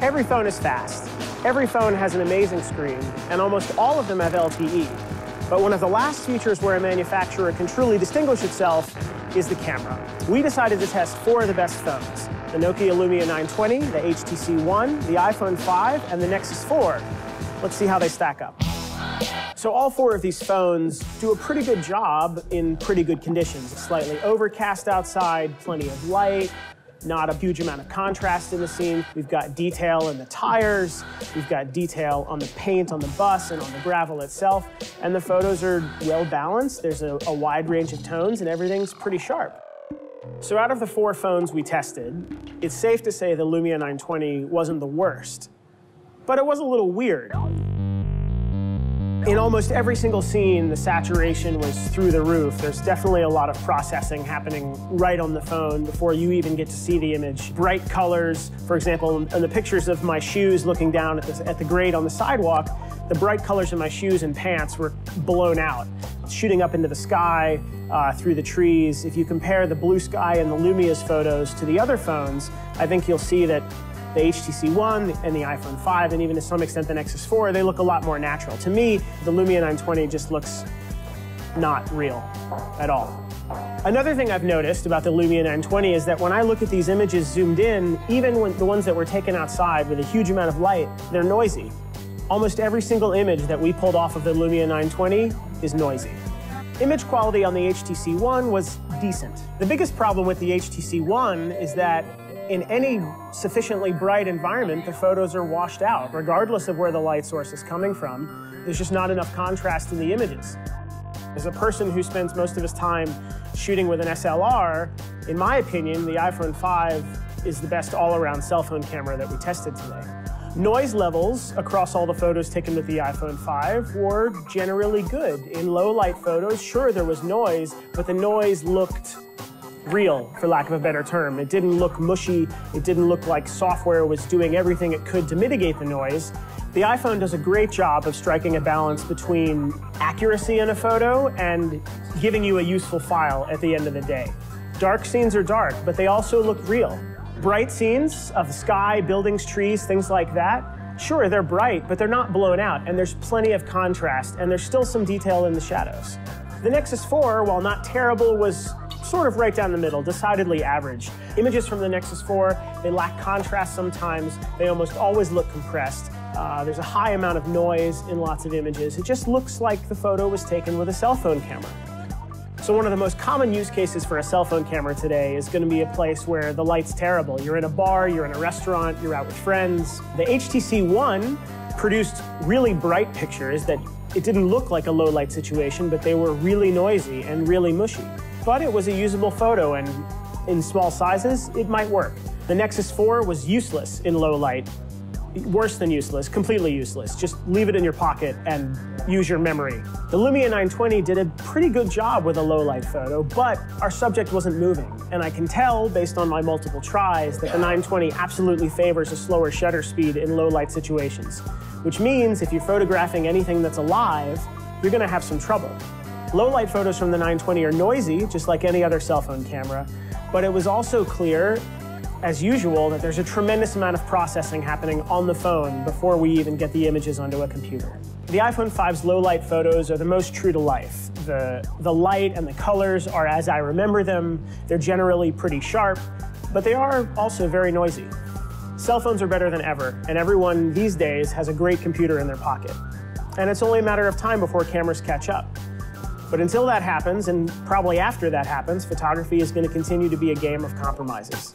Every phone is fast. Every phone has an amazing screen, and almost all of them have LTE. But one of the last features where a manufacturer can truly distinguish itself is the camera. We decided to test 4 of the best phones: the Nokia Lumia 920, the HTC One, the iPhone 5, and the Nexus 4. Let's see how they stack up. So all 4 of these phones do a pretty good job in pretty good conditions. It's slightly overcast outside, plenty of light, not a huge amount of contrast in the scene. We've got detail in the tires, we've got detail on the paint on the bus and on the gravel itself, and the photos are well balanced. There's a wide range of tones and everything's pretty sharp. So out of the 4 phones we tested, it's safe to say the Lumia 920 wasn't the worst, but it was a little weird. In almost every single scene, the saturation was through the roof. There's definitely a lot of processing happening right on the phone before you even get to see the image. Bright colors, for example, in the pictures of my shoes looking down at the grade on the sidewalk, the bright colors in my shoes and pants were blown out, shooting up into the sky, through the trees. If you compare the blue sky in the Lumia's photos to the other phones, I think you'll see that the HTC One and the iPhone 5, and even to some extent the Nexus 4, they look a lot more natural. To me, the Lumia 920 just looks not real at all. Another thing I've noticed about the Lumia 920 is that when I look at these images zoomed in, even when the ones that were taken outside with a huge amount of light, they're noisy. Almost every single image that we pulled off of the Lumia 920 is noisy. Image quality on the HTC One was decent. The biggest problem with the HTC One is that in any sufficiently bright environment, the photos are washed out, regardless of where the light source is coming from. There's just not enough contrast in the images. As a person who spends most of his time shooting with an SLR, in my opinion, the iPhone 5 is the best all-around cell phone camera that we tested today. Noise levels across all the photos taken with the iPhone 5 were generally good. In low-light photos, sure, there was noise, but the noise looked real, for lack of a better term. It didn't look mushy. It didn't look like software was doing everything it could to mitigate the noise. The iPhone does a great job of striking a balance between accuracy in a photo and giving you a useful file at the end of the day. Dark scenes are dark, but they also look real. Bright scenes of the sky, buildings, trees, things like that, sure, they're bright, but they're not blown out, and there's plenty of contrast, and there's still some detail in the shadows. The Nexus 4, while not terrible, was sort of right down the middle, decidedly average. Images from the Nexus 4, they lack contrast sometimes. They almost always look compressed. There's a high amount of noise in lots of images. It just looks like the photo was taken with a cell phone camera. So one of the most common use cases for a cell phone camera today is going to be a place where the light's terrible. You're in a bar, you're in a restaurant, you're out with friends. The HTC One produced really bright pictures that it didn't look like a low light situation, but they were really noisy and really mushy. But it was a usable photo, and in small sizes, it might work. The Nexus 4 was useless in low light. Worse than useless, completely useless. Just leave it in your pocket and use your memory. The Lumia 920 did a pretty good job with a low light photo, but our subject wasn't moving. And I can tell, based on my multiple tries, that the 920 absolutely favors a slower shutter speed in low light situations, which means if you're photographing anything that's alive, you're gonna have some trouble. Low-light photos from the 920 are noisy, just like any other cell phone camera, but it was also clear, as usual, that there's a tremendous amount of processing happening on the phone before we even get the images onto a computer. The iPhone 5's low-light photos are the most true to life. The light and the colors are as I remember them. They're generally pretty sharp, but they are also very noisy. Cell phones are better than ever, and everyone these days has a great computer in their pocket. And it's only a matter of time before cameras catch up. But until that happens, and probably after that happens, photography is going to continue to be a game of compromises.